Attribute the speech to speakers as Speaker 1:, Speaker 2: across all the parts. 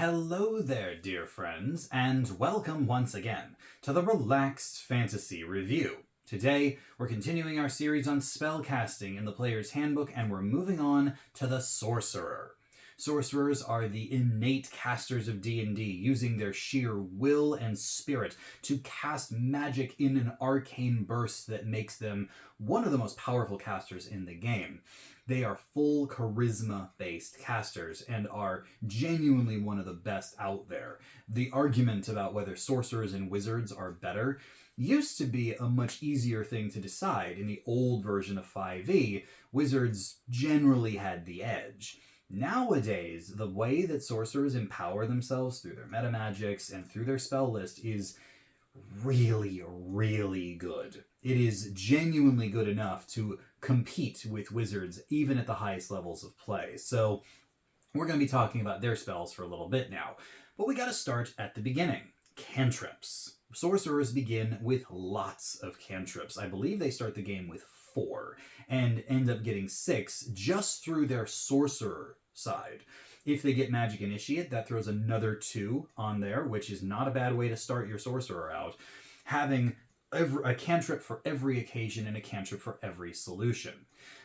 Speaker 1: Hello there, dear friends, and welcome once again to the Relaxed Fantasy Review. Today, we're continuing our series on spellcasting in the Player's Handbook, and we're moving on to the Sorcerer. Sorcerers are the innate casters of D&D, using their sheer will and spirit to cast magic in an arcane burst that makes them one of the most powerful casters in the game. They are full charisma-based casters and are genuinely one of the best out there. The argument about whether sorcerers and wizards are better used to be a much easier thing to decide. In the old version of 5e, wizards generally had the edge. Nowadays, the way that sorcerers empower themselves through their metamagics and through their spell list is really, really good. It is genuinely good enough to compete with wizards even at the highest levels of play. So we're going to be talking about their spells for a little bit now. But we got to start at the beginning. Cantrips. Sorcerers begin with lots of cantrips. I believe they start the game with 4 and end up getting 6 just through their sorcerer side. If they get Magic Initiate, that throws another 2 on there, which is not a bad way to start your sorcerer out. Having a cantrip for every occasion and a cantrip for every solution.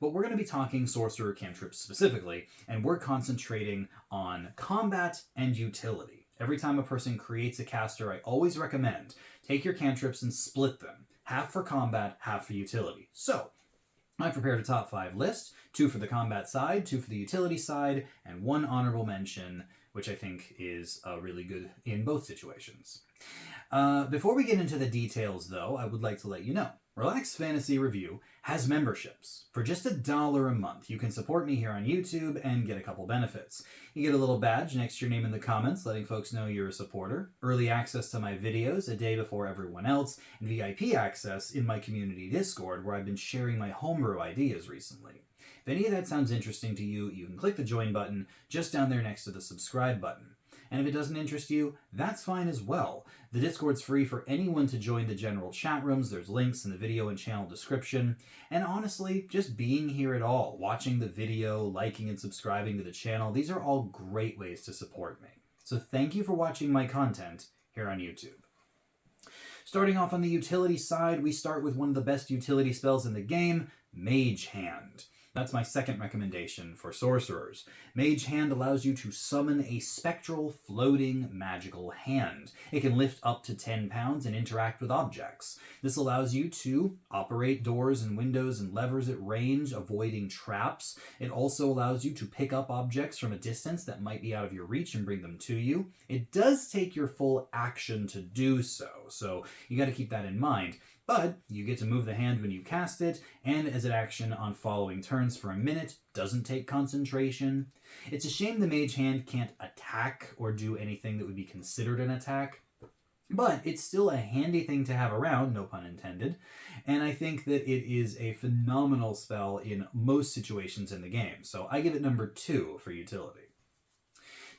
Speaker 1: But we're going to be talking sorcerer cantrips specifically, and we're concentrating on combat and utility. Every time a person creates a caster, I always recommend take your cantrips and split them. Half for combat, half for utility. So, I prepared a top 5 list, 2 for the combat side, 2 for the utility side, and 1 honorable mention, which I think is really good in both situations. Before we get into the details, though, I would like to let you know, Relaxed Fantasy Review has memberships. For just $1 a month, you can support me here on YouTube and get a couple benefits. You get a little badge next to your name in the comments, letting folks know you're a supporter, early access to my videos a day before everyone else, and VIP access in my community Discord, where I've been sharing my homebrew ideas recently. If any of that sounds interesting to you, you can click the join button just down there next to the subscribe button. And if it doesn't interest you, that's fine as well. The Discord's free for anyone to join the general chat rooms. There's links in the video and channel description. And honestly, just being here at all, watching the video, liking and subscribing to the channel, these are all great ways to support me. So thank you for watching my content here on YouTube. Starting off on the utility side, we start with one of the best utility spells in the game, Mage Hand. That's my second recommendation for sorcerers. Mage Hand allows you to summon a spectral, floating, magical hand. It can lift up to 10 pounds and interact with objects. This allows you to operate doors and windows and levers at range, avoiding traps. It also allows you to pick up objects from a distance that might be out of your reach and bring them to you. It does take your full action to do so you got to keep that in mind. But you get to move the hand when you cast it, and as an action on following turns for a minute, doesn't take concentration. It's a shame the Mage Hand can't attack or do anything that would be considered an attack, but it's still a handy thing to have around, no pun intended, and I think that it is a phenomenal spell in most situations in the game, so I give it number 2 for utility.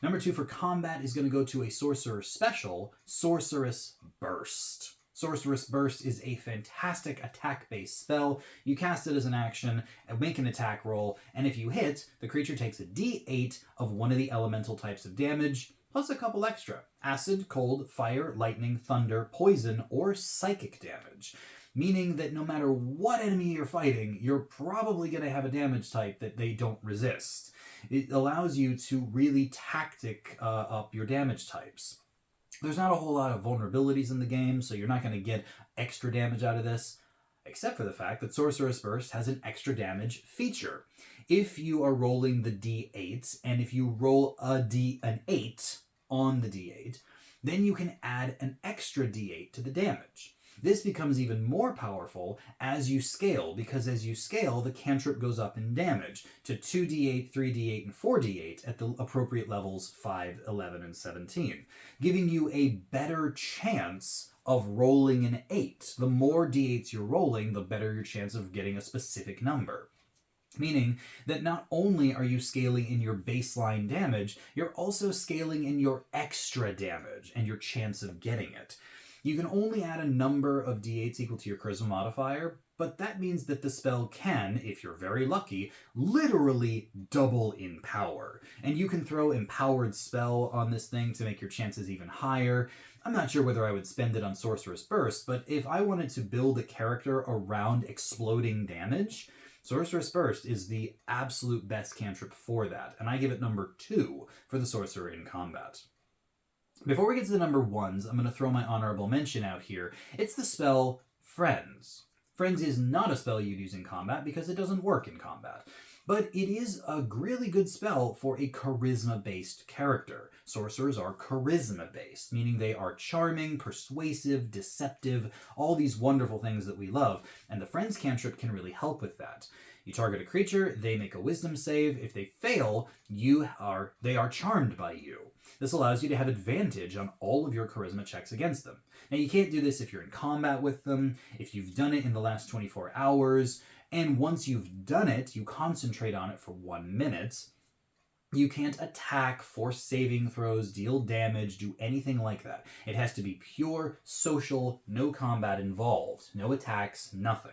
Speaker 1: Number 2 for combat is going to go to a Sorcerer Special, Sorceress Burst. Sorceress Burst is a fantastic attack-based spell. You cast it as an action, and make an attack roll, and if you hit, the creature takes a d8 of one of the elemental types of damage, plus a couple extra. Acid, cold, fire, lightning, thunder, poison, or psychic damage. Meaning that no matter what enemy you're fighting, you're probably going to have a damage type that they don't resist. It allows you to really tactic up your damage types. There's not a whole lot of vulnerabilities in the game, so you're not going to get extra damage out of this, except for the fact that Sorceress Burst has an extra damage feature. If you are rolling the d8, and if you roll an 8 on the d8, then you can add an extra d8 to the damage. This becomes even more powerful as you scale, because as you scale, the cantrip goes up in damage to 2d8, 3d8, and 4d8 at the appropriate levels 5, 11, and 17, giving you a better chance of rolling an 8. The more d8s you're rolling, the better your chance of getting a specific number. Meaning that not only are you scaling in your baseline damage, you're also scaling in your extra damage and your chance of getting it. You can only add a number of d8s equal to your charisma modifier, but that means that the spell can, if you're very lucky, literally double in power. And you can throw Empowered Spell on this thing to make your chances even higher. I'm not sure whether I would spend it on Sorcerer's Burst, but if I wanted to build a character around exploding damage, Sorcerer's Burst is the absolute best cantrip for that, and I give it number 2 for the Sorcerer in combat. Before we get to the number 1s, I'm going to throw my honorable mention out here. It's the spell Friends. Friends is not a spell you'd use in combat because it doesn't work in combat. But it is a really good spell for a charisma-based character. Sorcerers are charisma-based, meaning they are charming, persuasive, deceptive, all these wonderful things that we love, and the Friends cantrip can really help with that. You target a creature, they make a wisdom save. If they fail, they are charmed by you. This allows you to have advantage on all of your charisma checks against them. Now, you can't do this if you're in combat with them, if you've done it in the last 24 hours, and once you've done it, you concentrate on it for 1 minute. You can't attack, force saving throws, deal damage, do anything like that. It has to be pure social, no combat involved, no attacks, nothing.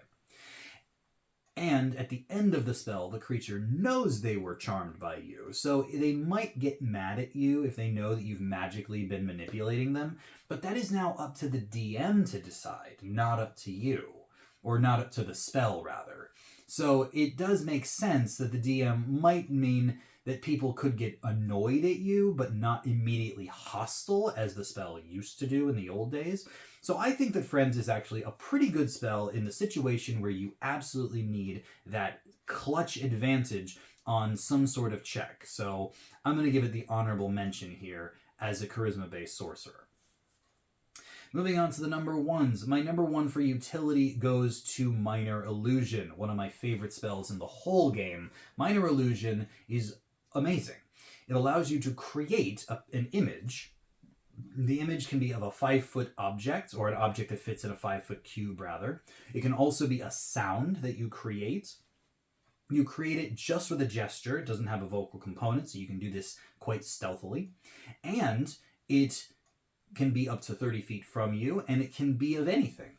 Speaker 1: And at the end of the spell, the creature knows they were charmed by you, so they might get mad at you if they know that you've magically been manipulating them, but that is now up to the DM to decide, not up to you. Or not up to the spell, rather. So it does make sense that the DM might mean that people could get annoyed at you, but not immediately hostile, as the spell used to do in the old days. So I think that Friends is actually a pretty good spell in the situation where you absolutely need that clutch advantage on some sort of check. So I'm going to give it the honorable mention here as a charisma-based sorcerer. Moving on to the number 1s. My number 1 for utility goes to Minor Illusion, one of my favorite spells in the whole game. Minor Illusion is amazing. It allows you to create an image. The image can be of a 5-foot object, or an object that fits in a 5-foot cube, rather. It can also be a sound that you create. You create it just with a gesture. It doesn't have a vocal component, so you can do this quite stealthily. And it can be up to 30 feet from you, and it can be of anything.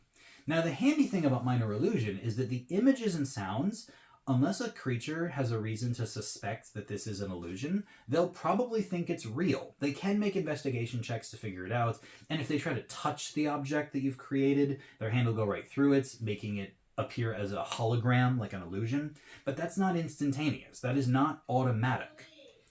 Speaker 1: Now, the handy thing about Minor Illusion is that the images and sounds, unless a creature has a reason to suspect that this is an illusion, they'll probably think it's real. They can make investigation checks to figure it out, and if they try to touch the object that you've created, their hand will go right through it, making it appear as a hologram, like an illusion. But that's not instantaneous. That is not automatic.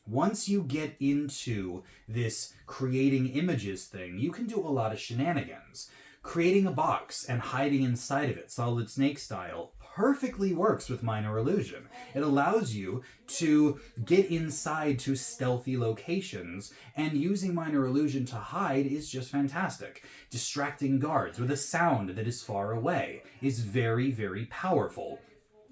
Speaker 1: Once you get into this creating images thing, you can do a lot of shenanigans. Creating a box and hiding inside of it, Solid Snake style, perfectly works with Minor Illusion. It allows you to get inside to stealthy locations, and using Minor Illusion to hide is just fantastic. Distracting guards with a sound that is far away is very, very powerful.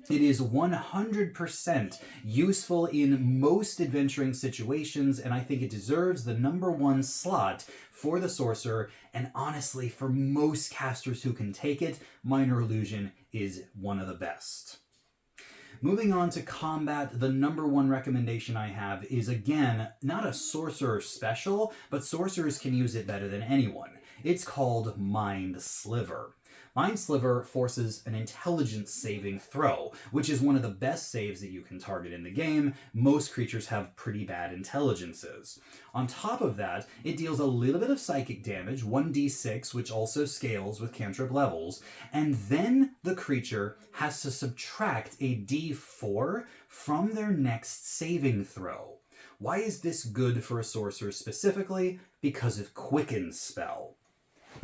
Speaker 1: It is 100% useful in most adventuring situations, and I think it deserves the number 1 slot for the sorcerer, and honestly, for most casters who can take it, Minor Illusion is one of the best. Moving on to combat, the number 1 recommendation I have is, again, not a sorcerer special, but sorcerers can use it better than anyone. It's called Mind Sliver. Mind Sliver forces an intelligence saving throw, which is one of the best saves that you can target in the game. Most creatures have pretty bad intelligences. On top of that, it deals a little bit of psychic damage, 1d6, which also scales with cantrip levels, and then the creature has to subtract a d4 from their next saving throw. Why is this good for a sorcerer specifically? Because of Quicken Spell.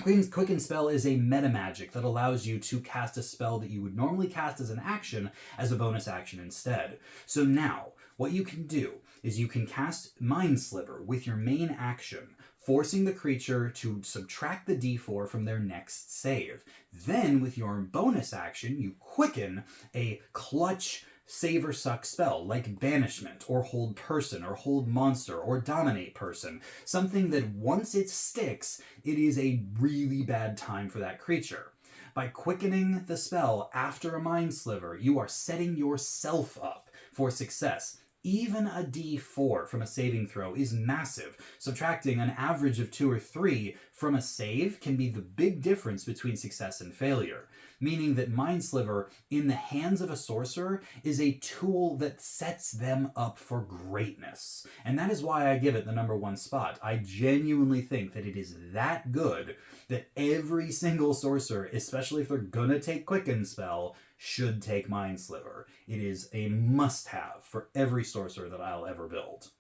Speaker 1: Quicken Spell is a meta magic that allows you to cast a spell that you would normally cast as an action as a bonus action instead. So now, what you can do is you can cast Mind Sliver with your main action, forcing the creature to subtract the d4 from their next save. Then, with your bonus action, you quicken a clutch save or suck spell like Banishment, or Hold Person, or Hold Monster, or Dominate Person. Something that once it sticks, it is a really bad time for that creature. By quickening the spell after a Mind Sliver, you are setting yourself up for success. Even a d4 from a saving throw is massive. Subtracting an average of 2 or 3 from a save can be the big difference between success and failure. meaning that Mind Sliver in the hands of a sorcerer is a tool that sets them up for greatness. And that is why I give it the #1 spot. I genuinely think that it is that good that every single sorcerer, especially if they're gonna take Quicken Spell, should take Mind Sliver. It is a must-have for every sorcerer that I'll ever build.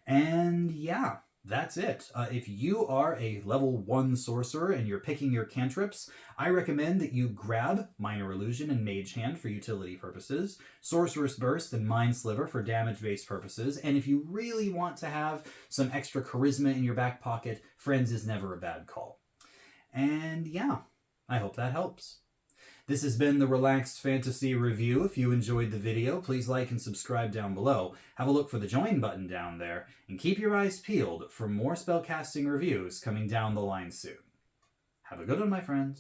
Speaker 1: And yeah, that's it. If you are a level 1 sorcerer and you're picking your cantrips, I recommend that you grab Minor Illusion and Mage Hand for utility purposes, Sorcerous Burst and Mind Sliver for damage-based purposes, and if you really want to have some extra charisma in your back pocket, Friends is never a bad call. And yeah, I hope that helps. This has been the Relaxed Fantasy Review. If you enjoyed the video, please like and subscribe down below. Have a look for the join button down there, and keep your eyes peeled for more spellcasting reviews coming down the line soon. Have a good one, my friends.